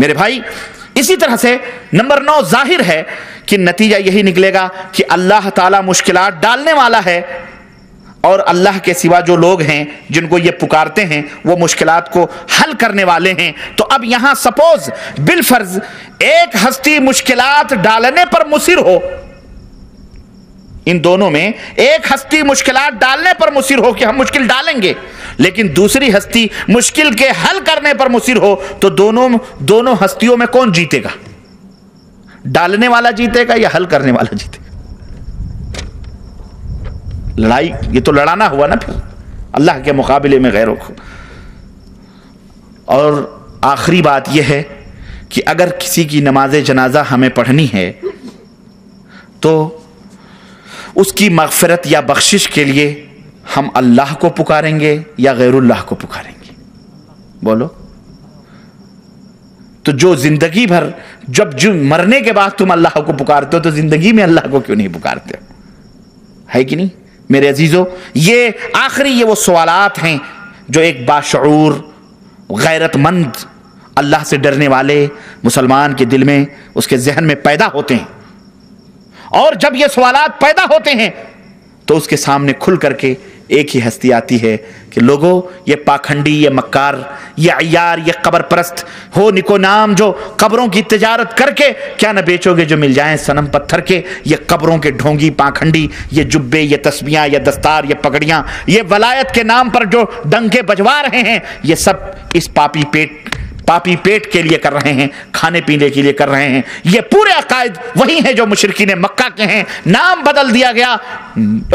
میرے بھائی اسی طرح سے نمبر 9 ظاہر ہے کہ نتیجہ یہی نکلے گا کہ اللہ تعالیٰ مشکلات ڈالنے والا ہے، اور اللہ کے سوا جو لوگ ہیں جن کو یہ پکارتے ہیں وہ مشکلات کو حل کرنے والے ہیں۔ تو اب یہاں سپوز بالفرض ایک ہستی مشکلات ڈالنے پر مصر ہو، ان دونوں میں ایک ہستی مشکلات ڈالنے پر مصر ہو کہ ہم مشکل ڈالیں گے، لیکن دوسری ہستی مشکل کے حل کرنے پر مصر ہو، تو دونوں ہستیوں میں کون جیتے گا؟ ڈالنے والا جیتے گا یا حل کرنے والا جیتے گا؟ لڑائی یہ تو لڑانا ہوا نا پھر اللہ کے مقابلے میں غیروں کو۔ اور آخری بات یہ ہے کہ اگر کسی کی نماز جنازہ ہمیں پڑھنی ہے تو اس کی مغفرت یا بخشش کے لیے ہم اللہ کو پکاریں گے یا غیر اللہ کو پکاریں گے؟ بولو۔ تو جو زندگی بھر جو مرنے کے بعد تم اللہ کو پکارتے ہو تو زندگی میں اللہ کو کیوں نہیں پکارتے ہو؟ ہے کہ نہیں میرے عزیزو؟ یہ آخری یہ وہ سوالات ہیں جو ایک باشعور غیرت مند اللہ سے ڈرنے والے مسلمان کے دل میں اس کے ذہن میں پیدا ہوتے ہیں، اور جب یہ سوالات پیدا ہوتے ہیں تو اس کے سامنے کھل کر کے ایک ہی ہستی آتی ہے کہ لوگوں یہ پاکھنڈی، یہ مکار، یہ عیار، یہ قبر پرست ہو نکو نام جو قبروں کی تجارت کر کے کیا نہ بیچو گے جو مل جائیں صنم پتھر کے، یہ قبروں کے ڈھونگی پاکھنڈی، یہ جبے، یہ تسبیحاں، یہ دستار، یہ پگڑیاں، یہ ولایت کے نام پر جو ڈنکے بجوا رہے ہیں، یہ سب اس پاپی پیٹ کے لیے کر رہے ہیں، کھانے پینے کے لیے کر رہے ہیں۔ یہ پورے عقائد وہی ہیں جو مشرکین مکہ کے ہیں، نام بدل دیا گیا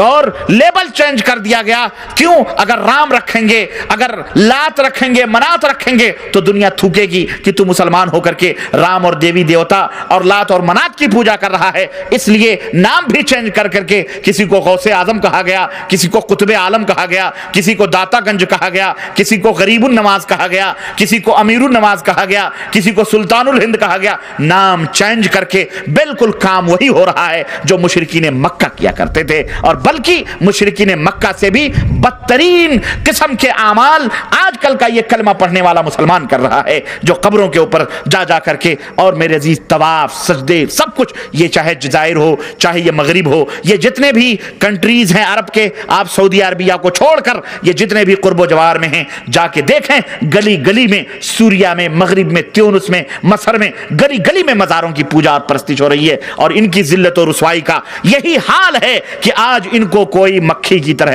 اور لیبل چینج کر دیا گیا۔ کیوں؟ اگر رام رکھیں گے، اگر لات رکھیں گے، منات رکھیں گے تو دنیا تھوکے گی کہ تو مسلمان ہو کر کے رام اور دیوی دیوتا اور لات اور منات کی پوجا کر رہا ہے۔ اس لیے نام بھی چینج کر کے کسی کو غوث اعظم کہا گیا، کسی کو قطب عالم کہا گیا، کسی کو داتا گنج کہا گیا، کسی کو غریب النواز کہا گیا، کسی کو امیر النواز کہا گیا، کسی کو سلطان الہند کہا گیا۔ نام چینج کر کے بالکل کام وہی ہو رہا ہے جو مشرکین مکہ کیا کرتے تھے، اور بلکہ مشرکین مکہ سے بھی بدترین قسم کے اعمال آج کل کا یہ کلمہ پڑھنے والا مسلمان کر رہا ہے، جو قبروں کے اوپر جا کر کے، اور میرے عزیز طواف، سجدے، سب کچھ، یہ چاہے جزائر ہو، چاہے یہ مغرب ہو، یہ جتنے بھی کنٹریز ہیں عرب کے، آپ سعودی عربیہ کو چھوڑ کر یہ جتنے بھی قرب و جوار میں ہیں جا کے دیکھیں، گلی گلی میں، سوریا میں، مغرب میں، تیونس میں، مصر میں، گلی گلی میں مزاروں کی پوجا اور پرستش ہو رہی ہے، اور ان کی ذلت و رسوائی کا یہی حال ہے کہ آج ان کو کوئی مکھی کی طرح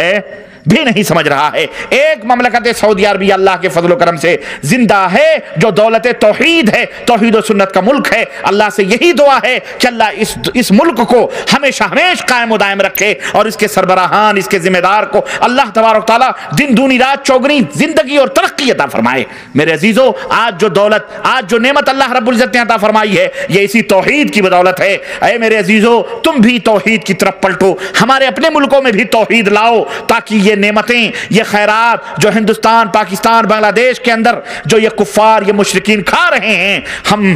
بھی نہیں سمجھ رہا ہے۔ ایک مملکت سعودی عربیہ اللہ کے فضل و کرم سے زندہ ہے جو دولت توحید ہے، توحید و سنت کا ملک ہے۔ اللہ سے یہی دعا ہے کہ اللہ اس ملک کو ہمیشہ قائم و دائم رکھے، اور اس کے سربراہان، اس کے ذمہ دار کو اللہ تبارک تعالیٰ دن دونی رات چوگنی زندگی اور ترقی عطا فرمائے۔ میرے عزیزو، آج جو دولت، آج جو نعمت اللہ رب العزت نے عطا فرمائی ہے، یہ اسی توحید کی بدولت ہے۔ اے میرے عزیزو، تم بھی توحید کی طرف پلٹو، ہمارے اپنے ملکوں میں بھی توحید لاؤ، تاکہ یہ نعمتیں، یہ خیرات جو ہندوستان، پاکستان، بنگلہ دیش کے اندر جو یہ کفار، یہ مشرکین کھا رہے ہیں، ہم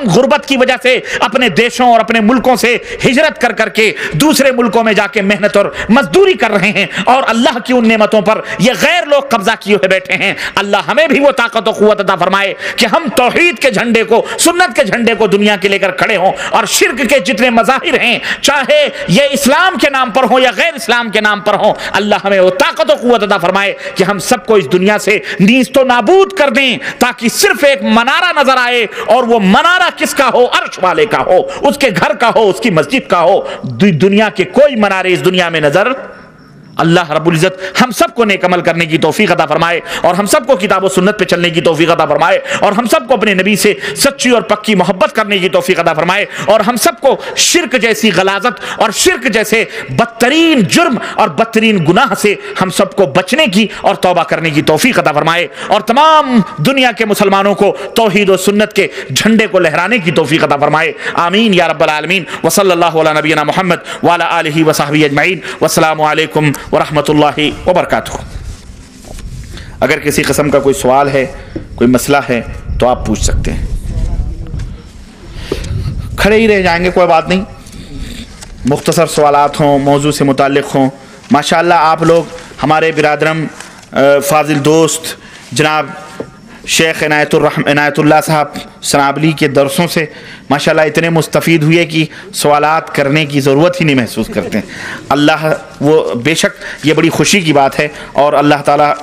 غربت کی وجہ سے اپنے دیشوں اور اپنے ملکوں سے ہجرت کر کے دوسرے ملکوں میں جا کے محنت اور مزدوری کر رہے ہیں، اور اللہ کی ان نعمتوں پر یہ غیر لوگ قبضہ کیے ہوئے بیٹھے ہیں۔ اللہ ہمیں بھی وہ طاقت و قوت عطا فرمائے کہ ہم توحید کے جھنڈے کو، سنت کے جھنڈے کو دنیا کے لے کر کھڑے ہوں، اور شرک کے جتنے مظاہر ہیں، چاہے یہ اسلام کے نام پر ہوں یا غیر اسلام کے نام پر ہوں، اللہ ہمیں وہ طاقت و قوت عطا فرمائے کہ ہم سب کو اس دنیا سے نیست و نابود کر دیں، تاکہ صرف ایک منارہ نظر آئے، اور وہ منارہ کس کا ہو؟ عرش والے کا ہو، اس کے گھر کا ہو، اس کی مسجد کا ہو۔ دنیا کے کوئی منارے اس دنیا میں نظر اللہ رب العزت ہم سب کو نیک عمل کرنے کی توفیق عطا فرمائے، اور ہم سب کو کتاب و سنت پہ چلنے کی توفیق عطا فرمائے، اور ہم سب کو اپنے نبی سے سچی اور پکی محبت کرنے کی توفیق عطا فرمائے، اور ہم سب کو شرک جیسی غلاظت اور شرک جیسے بدترین جرم اور بدترین گناہ سے ہم سب کو بچنے کی اور توبہ کرنے کی توفیق عطا فرمائے، اور تمام دنیا کے مسلمانوں کو توحید و سنت کے جھنڈے کو لہرانے کی توفیق عطا فرمائے۔ آمین یا رب العالمین۔ وصلی اللہ علی نبینا محمد وعلی آلہ وصحبہ اجمعین۔ والسلام علیکم ورحمۃ اللہ وبرکاتہ۔ اگر کسی قسم کا کوئی سوال ہے، کوئی مسئلہ ہے تو آپ پوچھ سکتے ہیں۔ کھڑے ہی رہ جائیں گے، کوئی بات نہیں، مختصر سوالات ہوں، موضوع سے متعلق ہوں۔ ماشاءاللہ آپ لوگ ہمارے برادرم فاضل دوست جناب شیخ عنایت اللہ صاحب سنابلی کے درسوں سے ماشاءاللہ اتنے مستفید ہوئے کہ سوالات کرنے کی ضرورت ہی نہیں محسوس کرتے ہیں. اللہ وہ بے شک یہ بڑی خوشی کی بات ہے. اور اللہ تعالیٰ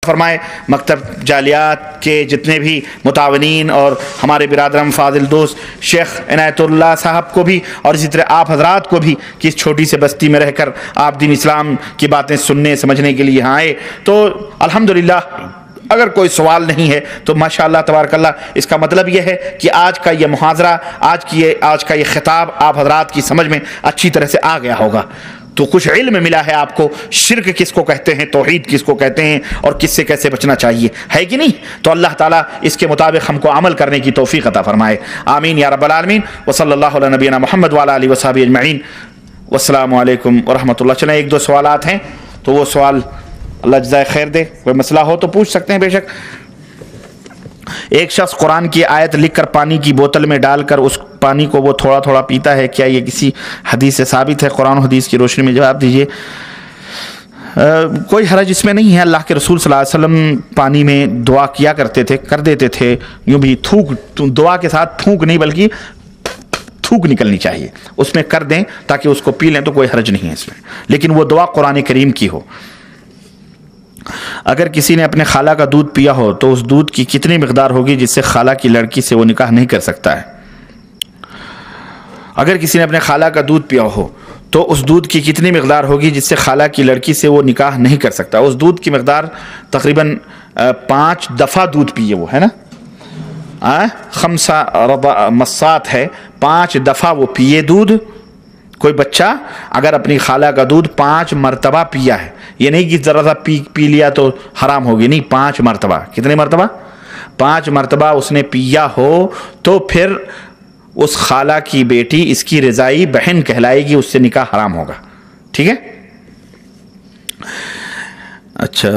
فرمائے مکتب جالیات کے جتنے بھی متعاونین اور ہمارے برادرم فاضل دوست شیخ عنایت اللہ صاحب کو بھی اور اسی طرح آپ حضرات کو بھی کہ اس چھوٹی سے بستی میں رہ کر آپ دین اسلام کی باتیں سننے سمجھنے کے لیے یہاں آئے. تو الحمدللہ اگر کوئی سوال نہیں ہے تو ماشاءاللہ تبارک اللہ اس کا مطلب یہ ہے کہ آج کا یہ محاضرہ آج کا یہ خطاب آپ حضرات کی سمجھ میں اچھی طرح سے آ گیا ہوگا. تو کچھ علم ملا ہے آپ کو، شرک کس کو کہتے ہیں، توحید کس کو کہتے ہیں اور کس سے کیسے بچنا چاہیے، ہے کہ نہیں؟ تو اللہ تعالیٰ اس کے مطابق ہم کو عمل کرنے کی توفیق عطا فرمائے. آمین یا رب العالمین. وصلی اللہ علی نبینا محمد وعلی آلہ وصحبہ اجمعین. والسلام علیکم ورحمۃ اللہ. چلیں ایک دو سوالات ہیں تو وہ سوال اللہ جزائے خیر دے. کوئی مسئلہ ہو تو پوچھ سکتے ہیں بے شک. ایک شخص قرآن کی آیت لکھ کر پانی کی بوتل میں ڈال کر اس پانی کو وہ تھوڑا تھوڑا پیتا ہے، کیا یہ کسی حدیث سے ثابت ہے؟ قرآن و حدیث کی روشنی میں جواب دیجیے. کوئی حرج اس میں نہیں ہے. اللہ کے رسول صلی اللہ علیہ وسلم پانی میں دعا کیا کرتے تھے، کر دیتے تھے. یوں بھی دعا کے ساتھ تھوک نہیں بلکہ تھوک نکلنی چاہیے، اس میں کر دیں تاکہ اس کو پی لیں تو کوئی حرج نہیں ہے اس میں، لیکن وہ دعا قرآن کریم کی ہو. اگر کسی نے اپنے خالہ کا دودھ پیا ہو تو اس دودھ کی کتنی مقدار ہوگی جس سے خالہ کی لڑکی سے وہ نکاح نہیں کر سکتا ہے؟ اگر کسی نے اپنے خالہ کا دودھ پیا ہو تو اس دودھ کی کتنی مقدار ہوگی جس سے خالہ کی لڑکی سے وہ نکاح نہیں کر سکتا؟ اس دودھ کی مقدار تقریباً 5 دفعہ دودھ پیے وہ، ہے نا، 5 مسات ہے، 5 دفعہ وہ پیے دودھ. کوئی بچہ اگر اپنی خالہ کا دودھ 5 مرتبہ پیا ہے، یہ نہیں کہ ذرا سا پی لیا تو حرام ہوگی، نہیں، 5 مرتبہ. کتنے مرتبہ؟ 5 مرتبہ اس نے پیا ہو تو پھر اس خالہ کی بیٹی اس کی رضائی بہن کہلائے گی، اس سے نکاح حرام ہوگا. ٹھیک ہے؟ اچھا،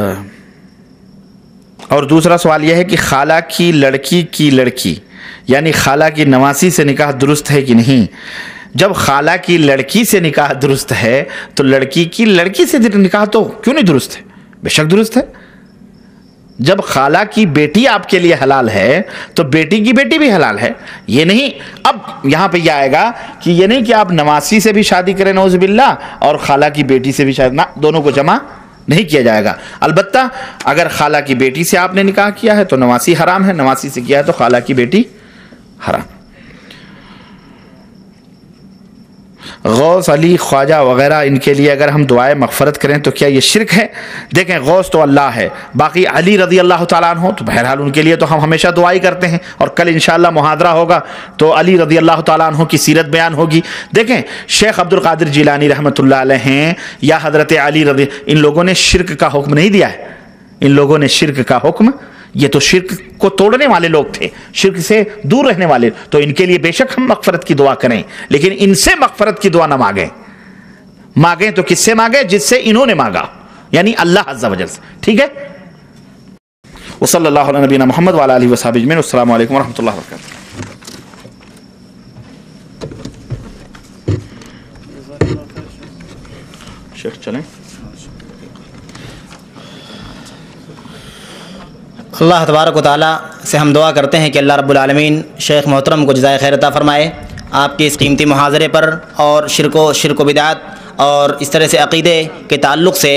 اور دوسرا سوال یہ ہے کہ خالہ کی لڑکی یعنی خالہ کی نواسی سے نکاح درست ہے کہ نہیں؟ جب خالہ کی لڑکی سے نکاح درست ہے تو لڑکی کی لڑکی سے نکاح تو کیوں نہیں درست ہے؟ بے شک درست ہے. جب خالہ کی بیٹی آپ کے لیے حلال ہے تو بیٹی کی بیٹی بھی حلال ہے. یہ نہیں، اب یہاں پہ یہ آئے گا کہ یہ نہیں کہ آپ نواسی سے بھی شادی کریں نعوذ باللہ اور خالہ کی بیٹی سے بھی شادی، نہ، دونوں کو جمع نہیں کیا جائے گا. البتہ اگر خالہ کی بیٹی سے آپ نے نکاح کیا ہے تو نواسی حرام ہے، نواسی سے کیا ہے تو خالہ کی بیٹی حرام. غوث علی خواجہ وغیرہ ان کے لیے اگر ہم دعائیں مغفرت کریں تو کیا یہ شرک ہے؟ دیکھیں، غوث تو اللہ ہے، باقی علی رضی اللہ تعالیٰ عنہ تو بہرحال ان کے لیے تو ہم ہمیشہ دعائی کرتے ہیں، اور کل انشاءاللہ محاضرہ ہوگا تو علی رضی اللہ تعالیٰ عنہ کی سیرت بیان ہوگی. دیکھیں، شیخ عبد القادر جیلانی رحمۃ اللہ علیہ ہیں یا حضرت علی رضی، ان لوگوں نے شرک کا حکم نہیں دیا ہے. ان لوگوں نے شرک کا حکم، یہ تو شرک کو توڑنے والے لوگ تھے، شرک سے دور رہنے والے، تو ان کے لیے بے شک ہم مغفرت کی دعا کریں، لیکن ان سے مغفرت کی دعا نہ مانگیں تو کس سے مانگیں؟ جس سے انہوں نے مانگا، یعنی اللہ عز و جل سے. ٹھیک ہے؟ وصلی اللہ علی نبینا محمد وعلی آلہ وصحبہ اجمعین. السلام علیکم ورحمۃ اللہ وبرکاتہ. شیخ چلیں. اللہ تبارک و تعالیٰ سے ہم دعا کرتے ہیں کہ اللہ رب العالمین شیخ محترم کو جزائے خیر عطا فرمائے. آپ کے اس قیمتی محاضرے پر اور شرک و بدعات اور اس طرح سے عقیدے کے تعلق سے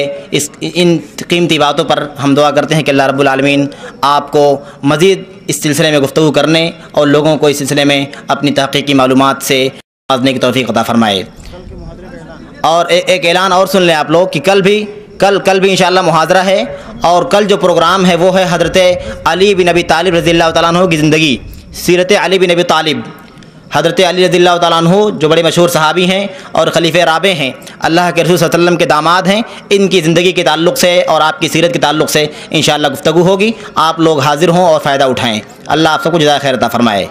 ان قیمتی باتوں پر ہم دعا کرتے ہیں کہ اللہ رب العالمین آپ کو مزید اس سلسلے میں گفتگو کرنے اور لوگوں کو اس سلسلے میں اپنی تحقیقی معلومات سے نوازنے کی توفیق عطا فرمائے. اور ایک اعلان اور سن لیں آپ لوگ کہ کل بھی انشاءاللہ محاضرہ ہے، اور کل جو پروگرام ہے وہ ہے حضرت علی بن ابی طالب رضی اللہ تعالیٰ عنہ کی زندگی، سیرت علی بن ابی طالب. حضرت علی رضی اللہ تعالیٰ عنہ جو بڑے مشہور صحابی ہیں اور خلیفہ رابع ہیں، اللہ کے رسول صلی اللہ علیہ وسلم کے داماد ہیں، ان کی زندگی کے تعلق سے اور آپ کی سیرت کے تعلق سے انشاءاللہ گفتگو ہوگی. آپ لوگ حاضر ہوں اور فائدہ اٹھائیں. اللہ آپ سب کو جزائے خیر عطا فرمائے.